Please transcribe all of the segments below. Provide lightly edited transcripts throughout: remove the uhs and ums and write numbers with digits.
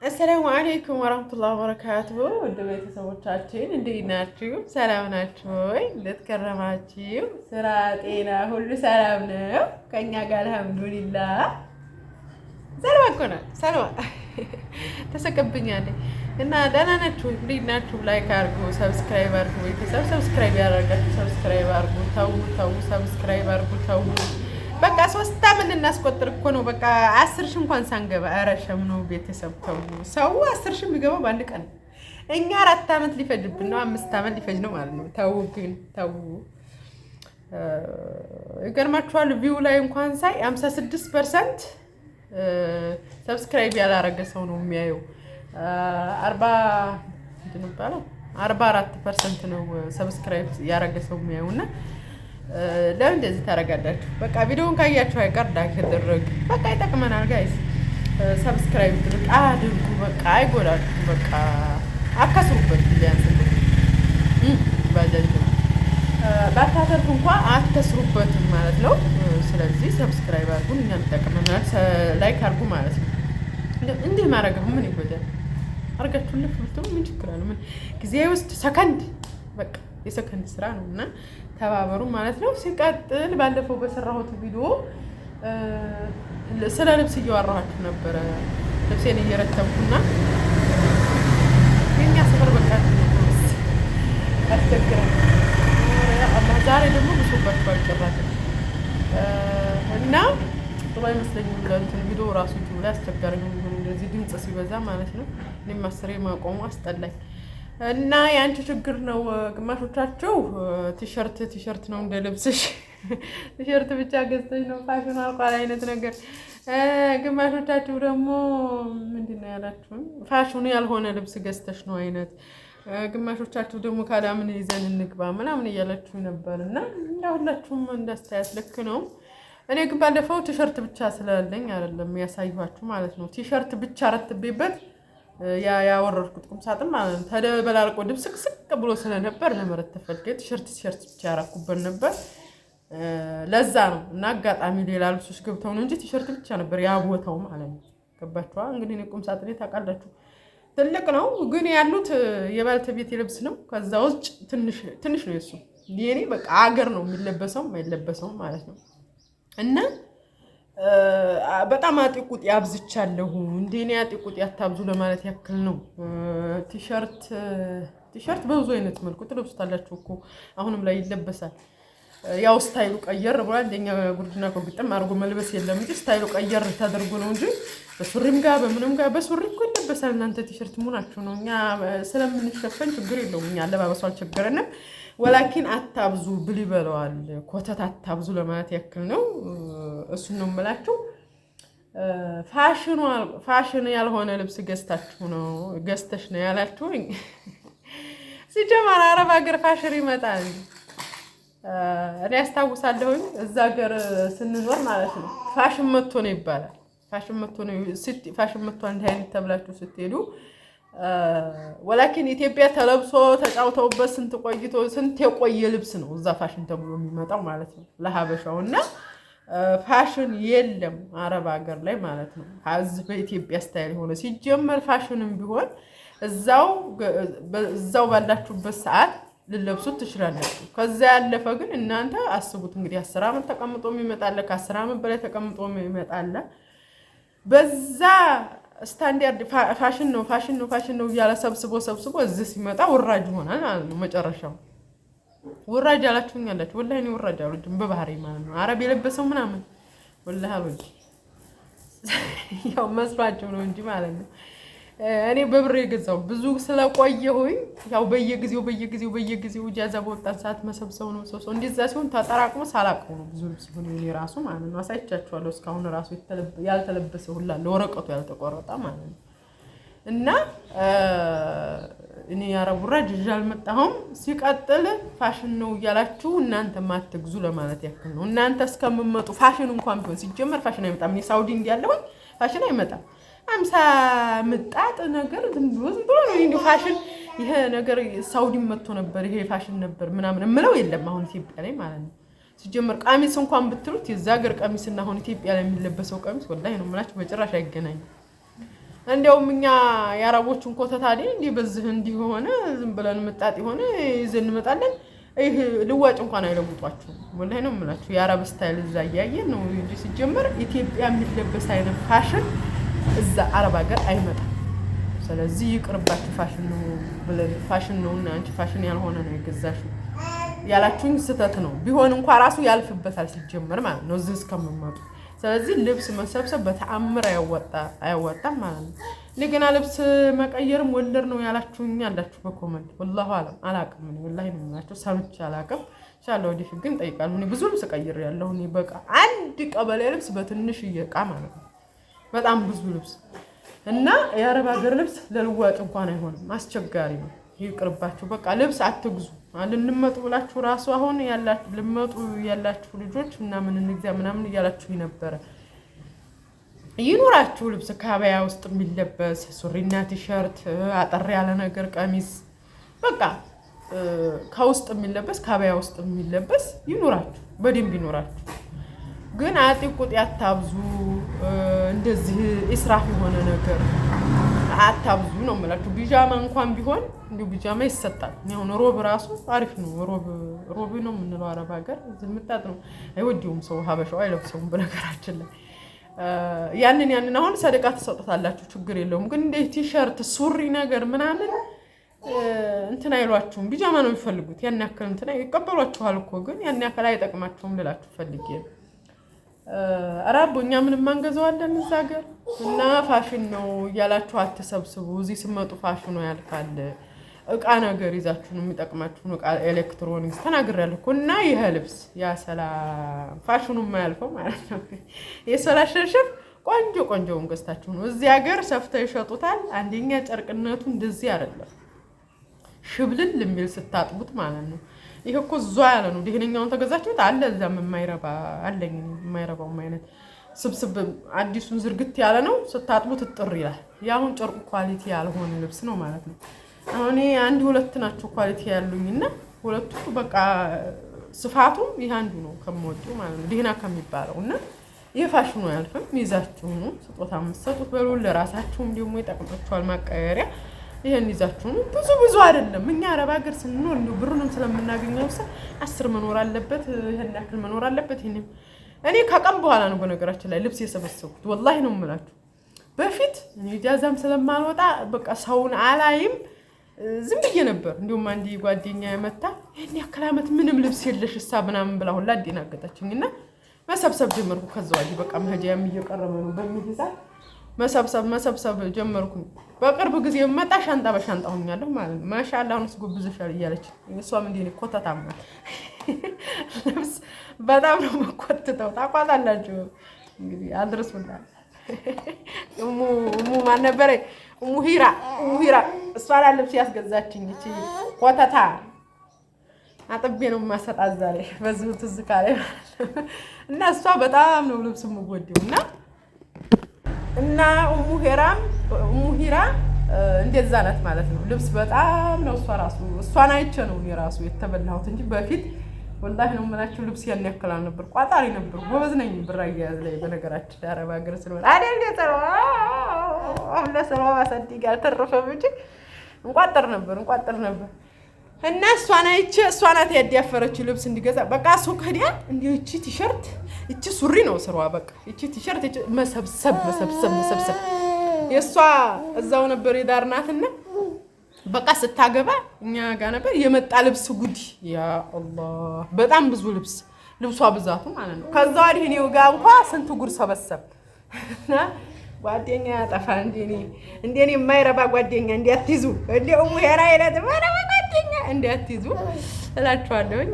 السلام عليكم ورحمة الله وبركاته. ودبيت سوتشاتين انديناتشيو سلامناتشو لتكرماتشيو سراتينا كل سلامنا كنيا قال الحمد لله. سلام كنا سلام تسكبنيالي እና ደህና ናችሁ? እንዴት ናችሁ? ላይክ አድርጉ፣ ሰብስክራይብ አድርጉ። ቤተሰብ ሰብስክራይብ ያደረጋችሁ ሰብስክራይብ አድርጉ። ተው ሰብስክራይብ አድርጉ። ተው በቃ 3 አመት እናስቆጥር እኮ ነው። በቃ 10 ሺህ እንኳን ሳንገባ አረሸም ነው። ቤተሰብ ተው። ሰው 10 ሺህ የሚገባው በአንድ ቀን፣ እኛ 4 አመት ሊፈጅብን ነው፣ 5 አመት ሊፈጅ ነው ማለት ነው። ተው ግን ተው። ይገርማችኋል ቪው ላይ እንኳን ሳይ 56% ሰብስክራይብ ያላረገ ሰው ነው የሚያየው። 44% ነው ሰብስክራይብ ያረገ ሰው የሚያዩና ለምን እንደዚህ ታረጋላችሁ? በቃ ቪዲዮውን ካያችሁ አይቀር ላይክ አድርጉ። በቃ ይጠቅመናል ጋይስ። ሰብስክራይብ አድርጉ። በቃ አይጎዳችሁ። በቃ አከስሩበት ቢያንስ ባጃጅ ባታተርፉ እንኳን አትከስሩበትም ማለት ነው። ስለዚህ ሰብስክራይብ አድርጉ። እኛም ይጠቅመናል። ላይክ አድርጉ ማለት ነው። እንዴ ማረጋው ምን ይጎዳል? አርጋችሁ ልፍልቱ ምን ችግር አለ? ምን ጊዜ ውስጥ ሰከንድ በቃ የሰከንድ ስራ ነውና ተባበሩ ማለት ነው። ሲቀጥል ባለፈው በሰራሁት ቪዲዮ ስለ ልብስ እያወራኋችሁ ነበረ። ልብሴን እየረተብኩና የኛ ሰፈር በቃ አስተግረን አላህ ዛሬ ደግሞ ብሶባችሁ አልቀራም እና ጥሩ አይመስለኝም። ለእንትን ቪዲዮ ራሱ ዩቲዩብ ላይ አስቸጋሪ ነው እንደዚህ ድምጽ ሲበዛ ማለት ነው። እኔም ማስሬ ማቆሙ አስጠላኝ እና ያንቺ ችግር ነው። ግማሾቻችሁ ቲሸርት ነው እንደ ልብስሽ ቲሸርት ብቻ ገዝተሽ ነው ፋሽን አልቋል አይነት ነገር። ግማሾቻችሁ ደግሞ ምንድነው ያላችሁ ፋሽኑ ያልሆነ ልብስ ገዝተሽ ነው አይነት። ግማሾቻችሁ ደግሞ ካዳምን ይዘን እንግባ ምናምን እያላችሁ ነበርና ሁላችሁም እንዳስተያየት ልክ ነው። እኔ ግን ባለፈው ቲሸርት ብቻ ስላለኝ አይደለም ያሳዩዋችሁ ማለት ነው። ቲሸርት ብቻ ረትቤበት ያወረድኩት ቁም ሳጥን ማለት ነው ተደበላልቆ ድብስቅስቅ ብሎ ስለነበር ለመረት ተፈልገ ቲሸርት ብቻ ያራኩበት ነበር። ለዛ ነው እና አጋጣሚ ሌላ ልብሶች ገብተው ነው እንጂ ቲሸርት ብቻ ነበር ያ ቦታው ማለት ነው። ገባችኋ? እንግዲህ እኔ ቁም ሳጥኔ ታውቃላችሁ ትልቅ ነው፣ ግን ያሉት የባልተቤት ልብስ ነው። ከዛ ውጭ ትንሽ ነው የሱ። የኔ በቃ አገር ነው የሚለበሰውም አይለበሰውም ማለት ነው። እና በጣም አጥቁጥ ያብዝቻለሁ። እንደኔ አጥቁጥ ያታብዙ ለማለት ያክል ነው። ቲሸርት በብዙ አይነት መልኩ ትለብሱታላችሁ እኮ አሁንም ላይ ይለበሳል። ያው ስታይሉ ቀየር ብሏል። እንደኛ ጉርድና ኮግጠም አድርጎ መልበስ የለም እንጂ ስታይሉ ቀየር ተደርጎ ነው እንጂ በሱሪም ጋር በምንም ጋር በሱሪ እኮ ይለበሳል። እናንተ ቲሸርት ሙናችሁ ነው። እኛ ስለምንሸፈን ችግር የለውም። እኛ አለባበሱ አልቸገረንም። ወላኪን አታብዙ ብል ይበለዋል። ኮተት አታብዙ ለማለት ያክል ነው። እሱን ነው የምላችሁ። ፋሽን ያልሆነ ልብስ ገዝተሽ ነው ያላችሁ። ሲጀመር አረብ ሀገር ፋሽን ይመጣል። እኔ አስታውሳለሁኝ እዛ ሀገር ስንኖር ማለት ነው ፋሽን መጥቶ ነው ይባላል። ፋሽን መጥቶ አንድ አይነት ተብላችሁ ስትሄዱ ወላኪን ኢትዮጵያ ተለብሶ ተጫውተውበት ስንት የቆየ ልብስ ነው እዛ ፋሽን ተብሎ የሚመጣው ማለት ነው ለሀበሻው። እና ፋሽን የለም አረብ ሀገር ላይ ማለት ነው። እዚህ በኢትዮጵያ ስታይል የሆነ ሲጀመር ፋሽንም ቢሆን እዛው ባላችሁበት ሰዓት ልለብሱት ትችላላችሁ። ከዛ ያለፈ ግን እናንተ አስቡት እንግዲህ 10 አመት ተቀምጦ የሚመጣለ ከ10 አመት በላይ ተቀምጦ የሚመጣለ በዛ ስታንዳርድ ፋሽን ነው እያለ ሰብስቦ እዚህ ሲመጣ ውራጅ ይሆናል ማለት ነው። መጨረሻው ውራጅ አላችሁኝ ያላችሁ ወላሂ እኔ ውራጅ አልወድም በባህሪ ማለት ነው። አረብ የለበሰው ምናምን ወላሂ አልወድም። ያው መስሏቸው ነው እንጂ ማለት ነው። እኔ በብር የገዛው ብዙ ስለቆየሁኝ ያው በየጊዜው ጃዛ በወጣን ሰዓት መሰብሰብ ነው ሰው እንደዛ ሲሆን ተጠራቅሞ ሳላቀው ነው ብዙ ልብስ ሆነ እኔ ራሱ ማለት ነው። አሳይቻችኋለሁ እስካሁን ራሱ ያልተለበሰ ሁላ ለወረቀቱ ያልተቆረጠ ማለት ነው። እና እኔ ያረቡራ ጅጅ አልመጣሁም። ሲቀጥል ፋሽን ነው እያላችሁ እናንተ ማትግዙ ለማለት ያክል ነው። እናንተ እስከምመጡ ፋሽን እንኳን ቢሆን ሲጀመር ፋሽን አይመጣም። እኔ ሳውዲ እንዲያለሁኝ ፋሽን አይመጣም። 50 ምጣጥ ነገር ዝም ብሎ ነው እንዴ ፋሽን። ይሄ ነገር ሳውዲ መጥቶ ነበር ይሄ ፋሽን ነበር ምናምን እምለው የለም አሁን ኢትዮጵያ ላይ ማለት ነው። ሲጀመር ቀሚስ እንኳን ብትሉት የዛ ሀገር ቀሚስና አሁን ኢትዮጵያ ላይ የሚለበሰው ቀሚስ ወላሂ ነው የምላችሁ በጭራሽ አይገናኝም። እንደውም እኛ የአረቦችን ኮተት አይደል እንዴ በዚህ እንዲህ ሆነ ዝም ብለን ምጣጥ ሆነ ይዘን እንመጣለን። ይሄ ልዋጭ እንኳን አይለውጧችሁም። ወላሂ ነው የምላችሁ። የአረብ ስታይል እዛ እያየን ነው እንጂ ሲጀመር ኢትዮጵያ የሚለበስ አይነት ፋሽን እዛ አረብ ሀገር አይመጣም። ስለዚህ ይቅርባችሁ። ፋሽን ነው እና አንቺ ፋሽን ያልሆነ ነው የገዛሽው ያላችሁኝ ስህተት ነው። ቢሆን እንኳን ራሱ ያልፍበታል ሲጀመር ማለት ነው እዚህ እስከምመጡ። ስለዚህ ልብስ መሰብሰብ በተአምር አያወጣም ማለት ነው። እንደገና ልብስ መቀየርም ወለር ነው ያላችሁኝ ያላችሁ በኮመንት ወላሂ አላቅም ነው ወላሂ ነው የምላችሁ። ሰምቼ አላቅም። ኢንሻአላህ ወዲህ ግን ጠይቃለሁ። እኔ ብዙ ልብስ ቀይሬያለሁ። እኔ በቃ አንድ ቀበሌ ልብስ በትንሽ እየቃ ማለት ነው በጣም ብዙ ልብስ እና የአረብ ሀገር ልብስ ለልዋጭ እንኳን አይሆንም። አስቸጋሪ ነው። ይቅርባችሁ። በቃ ልብስ አትግዙ። ልንመጡ ብላችሁ ራሱ አሁን ያላችሁ ልመጡ ያላችሁ ልጆች እና ምን እንግዛ ምናምን እያላችሁ ነበረ። ይኑራችሁ ልብስ ከአበያ ውስጥ የሚለበስ ሱሪና ቲሸርት፣ አጠር ያለ ነገር ቀሚስ፣ በቃ ከውስጥ የሚለበስ ከአበያ ውስጥ የሚለበስ ይኑራችሁ፣ በደንብ ይኑራችሁ። ግን አጥቁጥ ያታብዙ። እንደዚህ ኢስራፍ የሆነ ነገር አታብዙ ነው የምላችሁ። ቢጃማ እንኳን ቢሆን እንዲሁ ቢጃማ ይሰጣል። አሁን ሮብ ራሱ አሪፍ ነው። ሮብ ነው የምንለው አረብ ሀገር ዝምጣጥ ነው። አይወዲውም ሰው ሀበሻው አይለብሰውም በነገራችን ላይ። ያንን አሁን ሰደቃ ተሰጡታላችሁ ችግር የለውም። ግን እንደ ቲሸርት ሱሪ ነገር ምናምን እንትን አይሏችሁም። ቢጃማ ነው የሚፈልጉት። ያን ያክል እንትን ይቀበሏችኋል እኮ ግን ያን ያክል አይጠቅማችሁም ልላችሁ ፈልጌ ነው። አራቦኛ ምንም ማንገዛዋለን እዛ ሀገር እና ፋሽን ነው እያላችሁ አትሰብስቡ። እዚህ ስመጡ ፋሽኑ ያልፋል። እቃ ነገር ይዛችሁ ነው የሚጠቅማችሁ። እቃ ኤሌክትሮኒክስ ተናግሬያለሁ እኮ እና ይሄ ልብስ ያ ሰላም ፋሽኑ የማያልፈው ማለት ነው። የሰላም ሸርሸር ቆንጆውን ገዝታችሁ ነው እዚህ ሀገር ሰፍተው ይሸጡታል። አንደኛ ጨርቅነቱ እንደዚህ አይደለም ሽብልል የሚል ስታጥቡት ማለት ነው። ይሄ እኮ ዟ ያለ ነው። ደህነኛውን ተገዛችሁት አለ እዛም የማይረባ አለኝ የማይረባው አይነት ስብስብ አዲሱን ዝርግት ያለ ነው። ስታጥቡት ጥር ይላል። ያሁን ጨርቁ ኳሊቲ ያልሆነ ልብስ ነው ማለት ነው። አሁን አንድ ሁለት ናቸው ኳሊቲ ያሉኝና ሁለቱ በቃ ስፋቱም ይሄ አንዱ ነው ከመወጡ ማለት ነው ደህና ከሚባለው እና ይሄ ፋሽኑ ያልፍም። ይዛችሁ ነው ስጦታ የምትሰጡት በሉ። ለራሳችሁም ደግሞ ይጠቅማችኋል ማቀየሪያ። ይሄን ይዛችሁ ነው ብዙ አይደለም። እኛ አረብ ሀገር ስንኖር ነው ብሩንም ስለምናገኘው 10 መኖር አለበት፣ ይሄን ያክል መኖር አለበት። እኔ ከቀን በኋላ ነው በነገራችን ላይ ልብስ የሰበሰብኩት ወላሂ ነው የምላችሁ። በፊት እኔ ጃዛም ስለማልወጣ በቃ ሰውን አላይም ዝም ብዬ ነበር። እንዲሁም አንዲ ጓደኛ የመጣ ይሄን ያክል አመት ምንም ልብስ የለሽ ምናምን ብላ ሁላ አደናገጠችኝና መሰብሰብ ጀመርኩ። ከዛው አዲ በቃ መሄጃም እየቀረበ ነው በሚል ይዛ መሰብሰብ ጀመርኩኝ። በቅርብ ጊዜ መጣ ሻንጣ በሻንጣ ሆኛለሁ ማለት ነው። ማሻአላህ አሁንስ ጎብዘሻል እያለች እሷም እንዴ ነው ኮተታማ ልብስ በጣም ነው መቆጥተው ታቋታላችሁ። እንግዲህ አድርሱና እሙ ማን ነበረ እሙ ሂራ እሷ ላይ ልብስ ያስገዛችኝ እቺ ኮተታ አጥቤ ነው ማሰጣት ዛሬ በዚህ ትዝ ካለ እና እሷ በጣም ነው ልብስ የምወደው እና እሙ ሂራ እንደዛ ናት ማለት ነው። ልብስ በጣም ነው እሷን አይቼ ነው እኔ ራሱ የተበላሁት እንጂ በፊት ወላሂ ነው የምላችሁ ልብስ ያን ያክል ነበር። ቋጣሪ ነበር፣ ጎበዝ ነኝ ብር አያያዝ ላይ በነገራችን ላይ አረብ ሀገር ስለሆነ አይደል የሰራው አሁን ለሰራው አሳድግ አልተረፈም እንጂ እንቋጥር ነበር እና እሷን አይቼ እሷ ናት ያዳፈረችው ልብስ እንዲገዛ በቃ ሱቅ ሄዳ እንዲሁ እቺ ቲሸርት እቺ ሱሪ ነው ስሯ በቃ እቺ ቲሸርት መሰብሰብ የሷ እዛው ነበር የዳርናትና በቃ ስታገባ እኛ ጋር ነበር የመጣ ልብስ ጉዲ ያ አላህ በጣም ብዙ ልብሷ ብዛቱ ማለት ነው። ከዛ ወዲህ እኔው ጋር እንኳን ስንት ጉር ሰበሰብና ጓደኛ ያጠፋ እንደኔ የማይረባ ጓደኛ እንዲያትይዙ እንደው ሙሄራ አይነት ማረባ ጓደኛ እንዲያትይዙ እላችኋለሁኝ።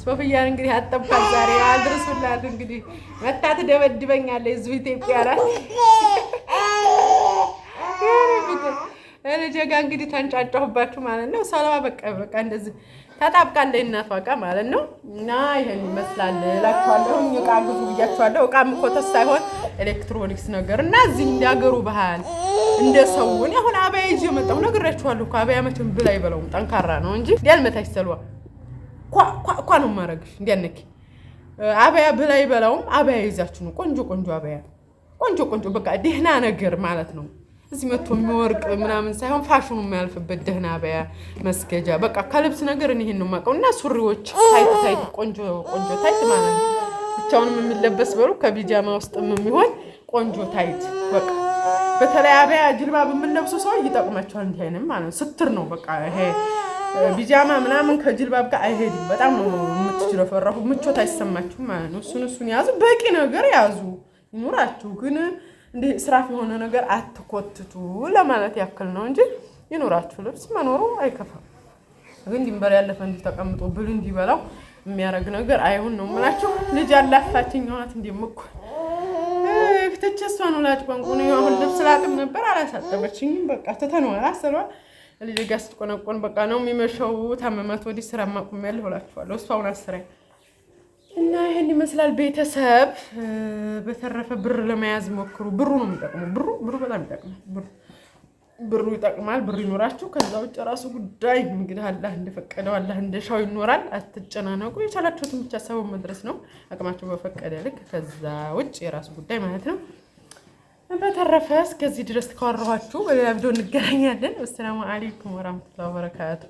ሶፊያን እንግዲህ አጠብቃት ዛሬ አድርሱላት። እንግዲህ መታ ትደበድበኛለች እዚሁ ኢትዮጵያ ላይ ለጀጋ እንግዲህ ተንጫጫሁባችሁ ማለት ነው። ሰላም በቃ እንደዚህ ተጣብቃለች እናቷ ጋር ማለት ነው። እና ይሄን ይመስላል እላችኋለሁ። እቃ ብዙ ብያችኋለሁ። እቃም ኮተት ሳይሆን ኤሌክትሮኒክስ ነገር እና እዚህ እንዲያገሩ ባህል እንደ ሰው እኔ አሁን አባያ ይዤ መጣሁ ነግራችኋለሁ እኮ አባያ መቼም ብላ አይበላውም ጠንካራ ነው እንጂ እንዲያልመታች ሰልዋ ኳ ነው ማረግሽ እንዲያነኪ አባያ ብላ አይበላውም። አባያ ይዛችሁ ነው ቆንጆ አባያ ቆንጆ ቆንጆ በቃ ደህና ነገር ማለት ነው። እዚህ መጥቶ የሚወርቅ ምናምን ሳይሆን ፋሽኑ የሚያልፍበት ደህና በያ መስገጃ በቃ ከልብስ ነገር እኔ ይሄን ነው የማውቀው። እና ሱሪዎች ታይት ታይት ቆንጆ ቆንጆ ታይት ማለት ነው። ብቻውንም የሚለበስ በሉ ከቢጃማ ውስጥም የሚሆን ቆንጆ ታይት በቃ በተለይ አበያ ጅልባብ የምንለብሱ ሰው ይጠቅማቸዋል። እንዲህ አይነት ማለት ነው ስትር ነው በቃ ይሄ ቢጃማ ምናምን ከጅልባብ ጋር አይሄድም። በጣም ነው የምትጅረፈረፉ፣ ምቾት አይሰማችሁም ማለት ነው። እሱን ያዙ፣ በቂ ነገር ያዙ ይኑራችሁ። ግን እንደ እስራፍ የሆነ ነገር አትኮትቱ ለማለት ያክል ነው እንጂ ይኑራችሁ። ልብስ መኖሩ አይከፋም። ግን ድንበር ያለፈ እንዲህ ተቀምጦ ብል እንዲበላው የሚያደርግ ነገር አይሁን ነው የምላችሁ። ልጅ አላፋችኝ ሆናት እንደምኮ ተቸሷን ወላጅ ቋንቋ ነው። አሁን ልብስ ላጥም ነበር አላሳጠበችኝም። በቃ ተተነዋል አሰሏ ልጅ ጋር ስትቆነቆን በቃ ነው የሚመሸው። ታመማት ወዲህ ስራ ማቆም ያለው እላችኋለሁ። እሷውን አስረኝ እና ይሄን ይመስላል ቤተሰብ። በተረፈ ብር ለመያዝ ሞክሩ። ብሩ ነው የሚጠቅመው። ብሩ በጣም ይጠቅማል። ብሩ ይጠቅማል። ብር ይኖራችሁ። ከዛ ውጭ ራሱ ጉዳይ እንግዲህ አላህ እንደፈቀደው አላህ እንደሻው ይኖራል። አትጨናነቁ። የቻላችሁትን ብቻ ሰበብ መድረስ ነው አቅማችሁ በፈቀደ ልክ። ከዛ ውጭ የራሱ ጉዳይ ማለት ነው። በተረፈ እስከዚህ ድረስ ካወራኋችሁ በሌላ ቪዲዮ እንገናኛለን። ወሰላሙ አለይኩም ወራህመቱላሂ ወበረካቱ።